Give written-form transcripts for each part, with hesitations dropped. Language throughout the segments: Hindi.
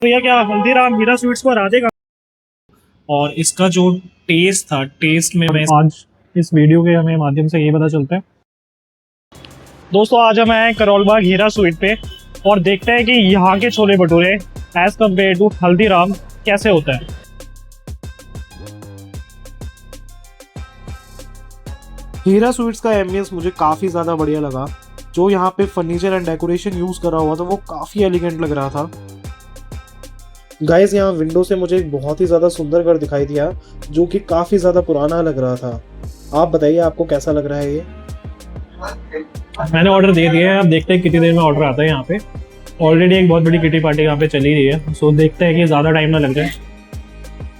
भैया क्या हल्दीराम हीरा स्वीट्स को हरा देगा। और इसका जो टेस्ट था, टेस्ट में मैं आज इस वीडियो के हमें माध्यम से ये पता चलता है। दोस्तों आज हम आए हैं करोल बाग हीरा स्वीट पे और देखते हैं कि यहाँ के chole bhature as compared to Haldiram कैसे होता है। हीरा स्वीट्स का एम्बियंस मुझे काफ़ी ज़्यादा बढ़िया लगा। जो यहाँ पे फर्नीचर एंड डेकोरेशन यूज़ करा हुआ था वो काफ़ी एलिगेंट लग रहा था। गाइस यहाँ विंडो से मुझे एक बहुत ही ज़्यादा सुंदर घर दिखाई दिया जो कि काफ़ी ज़्यादा पुराना लग रहा था। आप बताइए आपको कैसा लग रहा है ये? मैंने ऑर्डर दे दिया है, अब देखते हैं कितनी देर में ऑर्डर आता है। यहाँ पे ऑलरेडी एक बहुत बड़ी किटी पार्टी यहाँ पे चली रही है, सो देखते हैं कि ज़्यादा टाइम ना लग जाए।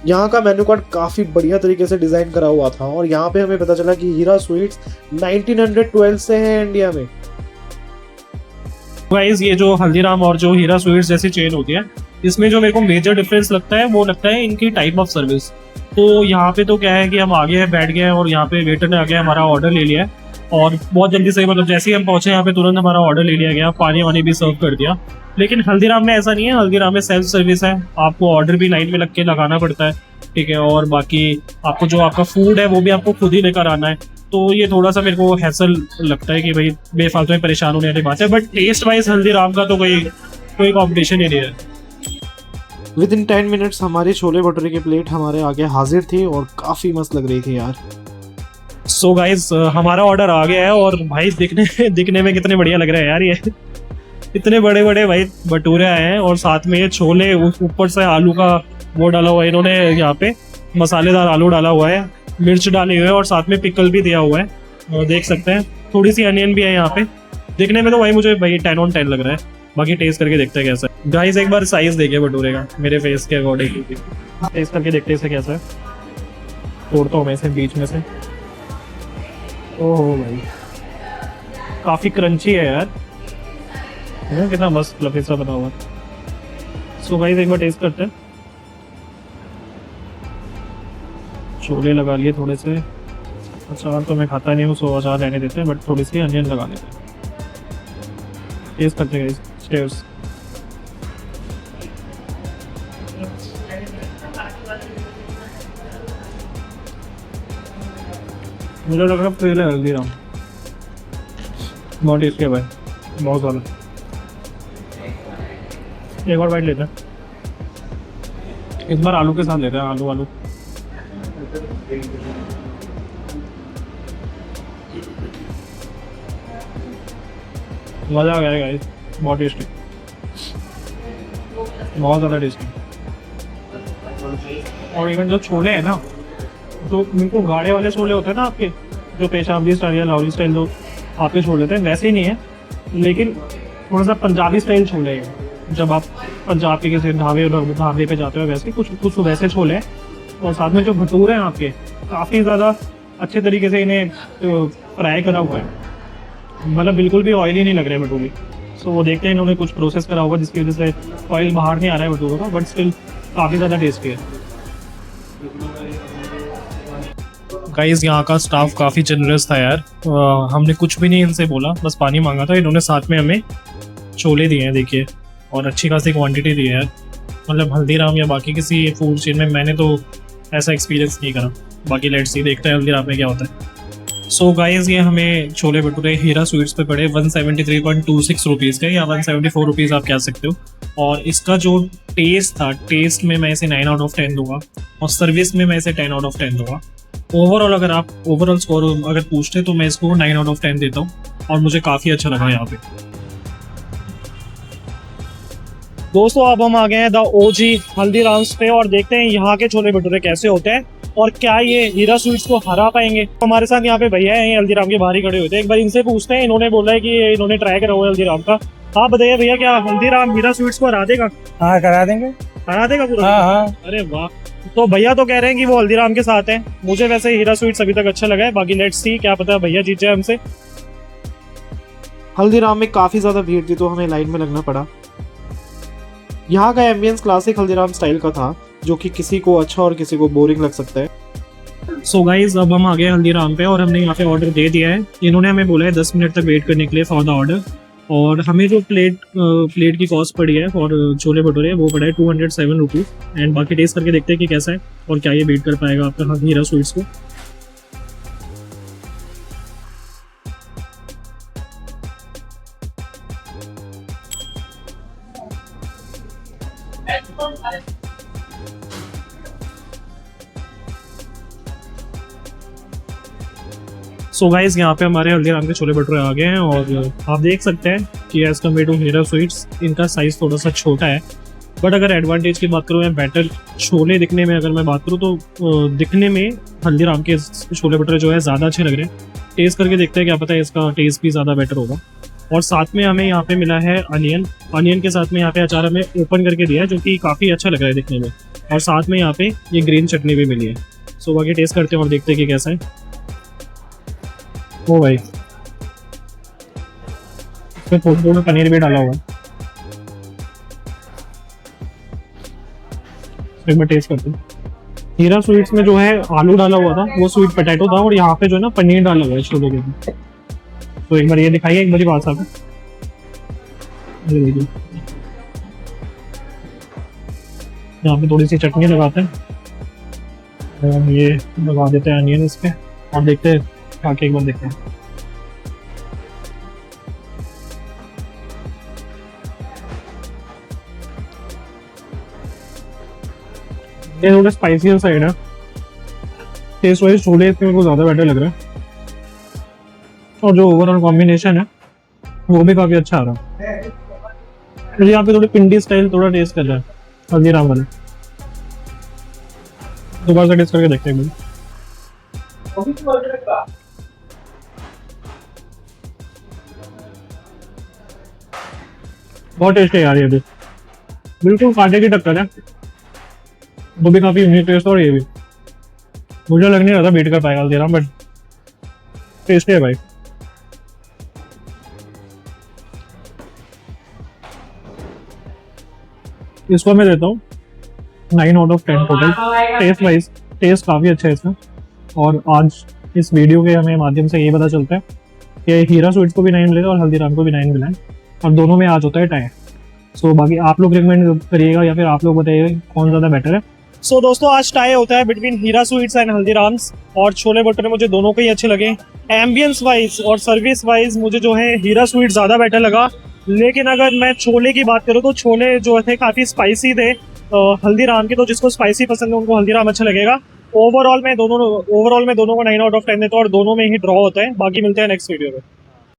यहाँ का मेन्यू कार्ड काफ़ी बढ़िया तरीके से डिज़ाइन करा हुआ था और यहाँ पे हमें पता चला कि हीरा स्वीट्स 1912 से है इंडिया में। गाइस ये जो हल्दीराम और जो हीरा स्वीट्स जैसी चेन होती है, इसमें जो मेरे को मेजर डिफरेंस लगता है वो लगता है इनकी टाइप ऑफ सर्विस। तो यहाँ पे तो क्या है कि हम आगे हैं, बैठ गए हैं और यहाँ पे वेटर ने आगे हमारा ऑर्डर ले लिया है और बहुत जल्दी से, मतलब जैसे ही हम पहुंचे यहाँ पे तुरंत हमारा ऑर्डर ले लिया गया, पानी वानी भी सर्व कर दिया। लेकिन हल्दीराम में ऐसा नहीं है, हल्दीराम में सेल्फ सर्विस है, आपको ऑर्डर भी लाइन में लग के लगाना पड़ता है, ठीक है। और बाकी आपको जो आपका फूड है वो भी आपको खुद ही लेकर आना है। तो ये थोड़ा सा मेरे को हैसल लगता है कि भाई बेफालतू में परेशान होने वाली बात है, बट टेस्ट वाइज हल्दीराम का तो कोई कॉम्पिटिशन ही नहीं है। विद इन 10 मिनट्स हमारी छोले भटूरे की प्लेट हमारे आगे हाजिर थी और काफ़ी मस्त लग रही थी यार। सो गाइज हमारा ऑर्डर आ गया है और भाई दिखने में कितने बढ़िया लग रहे हैं यार। ये इतने बड़े बड़े भाई भटूरे आए हैं और साथ में ये छोले, ऊपर से आलू का वो डाला हुआ है इन्होंने, यहाँ पे मसालेदार आलू डाला हुआ है, मिर्च डाली हुई है और साथ में पिकल भी दिया हुआ है, और देख सकते हैं थोड़ी सी अनियन भी है यहाँ पे। दिखने में तो भाई मुझे भाई 10 on 10 लग रहा है, बाकी टेस्ट करके देखते हैं कैसा है। गाइस एक बार साइज देखिए भटूरे का मेरे फेस के अकॉर्डिंग, टेस्ट करके देखते हैं इसे कैसा है। तोड़ता हूँ मैं इसे बीच में से। ओह भाई काफ़ी क्रंची है यार, कितना मस्त फ्लफी सा बना हुआ है। सो गाइस एक बार टेस्ट करते हैं। छोले लगा लिए थोड़े से, अचार तो मैं खाता नहीं हूँ, सो अचार रहने देते हैं, बट थोड़ी सी अनियन लगा लेते हैं। टेस्ट करते हैं गाइस, चीयर्स। मुझे लग रहा है फेल है हल्दीराम, बहुत टेस्टी है भाई, बहुत ज़्यादा। एक और बाइट लेते हैं, इस बार आलू के साथ लेते हैं, आलू मज़ा आ गया गाइस, बहुत टेस्टी, बहुत ज़्यादा टेस्टी। और इवन जो छोले हैं ना, तो बिल्कुल गाढ़े वाले छोले होते हैं ना आपके, जो पेशावरी स्टाइल या लाहौरी स्टाइल जो आपके छोले होते हैं, वैसे ही नहीं है, लेकिन थोड़ा सा पंजाबी स्टाइल छोले हैं। जब आप पंजाब के किसी ढाबे पे जाते हो वैसे कुछ वैसे छोले हैं। और साथ में जो भटूरे हैं आपके, काफ़ी ज़्यादा अच्छे तरीके से इन्हें फ्राई करा हुआ है, मतलब बिल्कुल भी ऑयली नहीं लग रहे भटूरे। सो वो देखते हैं इन्होंने कुछ प्रोसेस करा होगा जिसकी वजह से ऑयल बाहर नहीं आ रहा है भटूरों का, बट स्टिल काफ़ी ज़्यादा टेस्टी है। गाइस यहाँ का स्टाफ काफ़ी जनरस था यार, हमने कुछ भी नहीं इनसे बोला, बस पानी मांगा था, इन्होंने साथ में हमें छोले दिए हैं देखिए, और अच्छी खासी क्वांटिटी दी है यार। मतलब हल्दीराम या बाकी किसी फूड चेन में मैंने तो ऐसा एक्सपीरियंस नहीं करा। बाकी लेट्स सी, देखते हैं हल्दीराम में क्या होता है। सो गाइस ये हमें छोले भटूरे हीरा स्वीट्स पे पड़े 173.26 रुपीज़ के, या 174 रुपीज़ आप कह सकते हो। और इसका जो टेस्ट था, टेस्ट में मैं इसे 9 out of 10 दूंगा और सर्विस में मैं इसे 10 out of 10 दूंगा। ओवरऑल अगर आप ओवरऑल स्कोर अगर पूछते तो मैं इसको 9 out of 10 देता हूँ और मुझे काफ़ी अच्छा लगा यहाँ पे। दोस्तों अब हम आ गए हैं द ओजी हल्दीराम्स पे और देखते हैं यहाँ के छोले भटूरे कैसे होते हैं और क्या ये हीरा स्वीट्स को हरा पाएंगे। हमारे साथ यहाँ पे भैया हैं, हल्दीराम के बाहर ही खड़े होते हैं, एक बार इनसे पूछते हैं। इन्होंने बोला है कि इन्होंने ट्राई करा हुआ है हल्दीराम का। हाँ बताइए भैया, क्या हल्दीराम हीरा स्वीट्स को हरा देगा? हाँ करा देंगे। हरा देगा पूरा? हाँ। अरे वाह। तो भैया तो कह रहे हैं कि वो हल्दीराम के साथ हैं, मुझे वैसे हीरा स्वीट्स अभी तक अच्छा लगा है, बाकी लेट्स सी, क्या पता भैया जीत जाए हमसे। हल्दीराम में काफ़ी ज़्यादा भीड़ थी तो हमें लाइन में लगना पड़ा। यहाँ का एम्बियंस क्लासिक हल्दीराम स्टाइल का था, जो कि किसी को अच्छा और किसी को बोरिंग लग सकता है। सो गाइज अब हम आ गए हल्दीराम पे और हमने यहाँ पे ऑर्डर दे दिया है। इन्होंने हमें बोला है 10 मिनट तक वेट करने के लिए फॉर द ऑर्डर। और हमें जो प्लेट की कॉस्ट पड़ी है और छोले भटूरे वो पड़ा है 207 रुपीज़। एंड बाकी टेस्ट करके देखते हैं कि कैसा है और क्या ये बीट कर पाएगा आपका हीरा स्वीट्स को। सो गाइस यहाँ पे हमारे हल्दीराम के छोले भटूरे आ गए हैं और आप देख सकते हैं कि as compared to Heera sweets इनका साइज़ थोड़ा सा छोटा है। बट अगर एडवांटेज की बात करूँ या बेटर छोले दिखने में अगर मैं बात करूँ तो दिखने में हल्दीराम के छोले भटूरे जो है ज़्यादा अच्छे लग रहे हैं। टेस्ट करके देखते हैं, क्या पता है इसका टेस्ट भी ज़्यादा बेटर होगा। और साथ में हमें यहाँ पे मिला है अनियन के साथ में यहाँ पे अचार हमें ओपन करके दिया है जो कि काफ़ी अच्छा लग रहा है दिखने में। और साथ में यहाँ पे ये ग्रीन चटनी भी मिली है। सो बाकी टेस्ट करते हैं और देखते हैं कि कैसा है। ओ भाई, इसमें थोड़ा थोड़ा पनीर भी डाला हुआ है। एक बार टेस्ट करते हैं। हीरा स्वीट्स में जो है आलू डाला हुआ था वो स्वीट पोटैटो था और यहाँ पे जो है ना पनीर डाला हुआ है छोले के लिए। तो एक बार ये दिखाइए, एक बार बात साहब, ये देखिए यहाँ पे थोड़ी सी चटनी लगाते हैं और ये लगा देते हैं अनियन इस पे और देखते हैं खा के एक बार देखते हैं। ये थोड़ा स्पाइसी साइड है, टेस्ट वाइज छोले इसमें मेरे को ज़्यादा बेटर लग रहा है और जो ओवरऑल कॉम्बिनेशन है वो भी काफ़ी अच्छा आ रहा है। मुझे यहाँ पे थोड़ी पिंडी स्टाइल थोड़ा टेस्ट कर रहा है हल्दीराम वाले। दोबारा से टेस्ट करके देखते हैं। बहुत टेस्ट है यार, ये भी बिल्कुल कांटे की टक्कर है। वो भी काफ़ी यूनिक टेस्ट और ये भी मुझे लग नहीं रहा था बीट कर पाएगा हल्दीराम, बट टेस्टी है भाई। इसको मैं देता हूँ 9 out of 10 total. Taste wise taste काफ़ी अच्छा है इसमें। और आज इस वीडियो के हमें माध्यम से ये पता चलता है कि हीरा स्वीट्स को भी 9 मिलेगा और हल्दीराम को भी 9 मिला है और दोनों में आज होता है टाई। सो बाकी आप लोग रिकमेंड करिएगा या फिर आप लोग बताइएगा कौन ज़्यादा बेटर है। सो दोस्तों आज टाई होता है between Heera sweets and Haldiram's और छोले भटूरे मुझे दोनों के ही अच्छे लगे। एम्बियंस वाइज और सर्विस वाइज मुझे जो है हीरा स्वीट्स ज़्यादा बेटर लगा। लेकिन अगर मैं छोले की बात करूँ तो छोले जो थे काफ़ी स्पाइसी थे हल्दीराम के, तो जिसको स्पाइसी पसंद है उनको हल्दीराम अच्छा लगेगा। ओवरऑल में दोनों को 9 आउट ऑफ 10 देता हूँ और दोनों में ही ड्रॉ होता है। बाकी मिलते हैं नेक्स्ट वीडियो में।